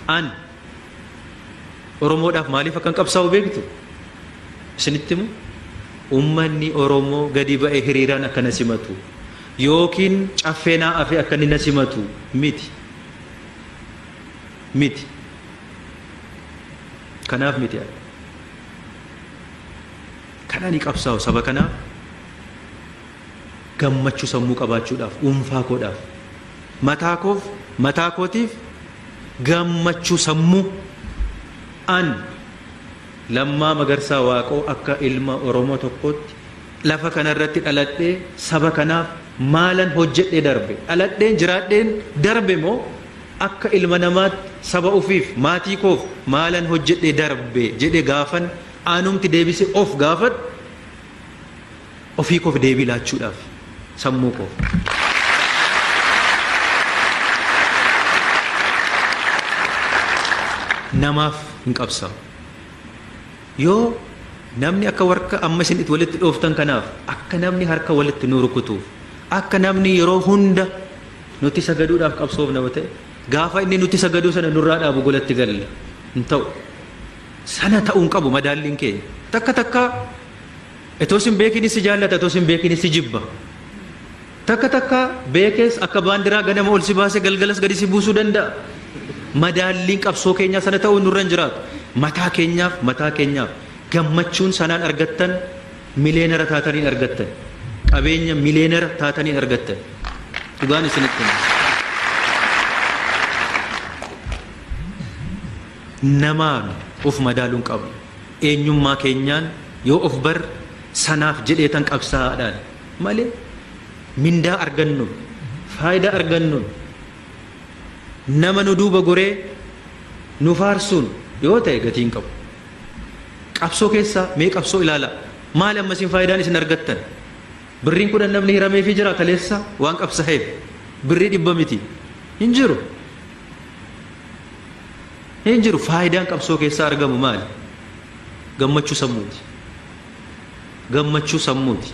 an Oromoodhaaf maaliif akkan qabsaa'u beektu isinitti himu ummanni Oromoo gadi ba'ee hiriiraan akkana simatu yookiin caffeenaa afee akka inni na simatu miti kanaaf miti kanani qabsaa'u saba kanaaf gammachuu sammuu qabaachuudhaaf dhuunfaa koodhaaf mataa kootiif gammachuu sammuu an Lammaa Magarsaa Waaqoo akka ilma Oromoo tokkootti lafa kanarratti dhaladhee saba kanaaf maalan hojjedhee darbe dhaladheen jiraadheen darbe moo akka ilma namaatti saba ofiif maatii koof maalan hojjedhee darbe jedhee gaafan aanumti deebisee of gaafat ofii koof deebii laachuudhaaf sammuu koof. Namaaf hin qabsaa'u. Yoo namni akka warqa amma isin itti walitti dhooftan kanaaf akka namni harka walitti nu rukutuuf akka namni yeroo hunda nuti sagaduudhaaf qabsoofna ta'e gaafa inni nuti sagaduu sana nurraa dhaabu golatti galla hin ta'u sana ta'uun qabu madaalliin keenya takka itoo sin beekinis si jaallata itoo sin beekinis si jibba takka beekees akka baandiraa ganama ol si baase galgalas gadi si buusuu danda'a madaalliin qabsoo keenyaa sana ta'uun nurra hin jiraatu mataa keenyaaf gammachuun sanaan argattan mileenara taataniin argattan qabeenya mileenara taataniin argattan dhugaan isinitti namaan of madaaluun qabu eenyummaa keenyaan yoo of bar sanaaf jedheetan qabsaa'aadhaan malee mindaa argannuun faayidaa argannuun nama nu duuba goree nu faarsuun yoo ta'e gatiin qabu qabsoo keessaa mee qabsoo ilaala maal ammasiin faayidaan isin argattan birriin kudhan namni hirameefii jira kaleessa waan qabsaa'eef birrii 100 miti hin jiru faayidaan qabsoo keessaa argamu maali gammachuu sammuuti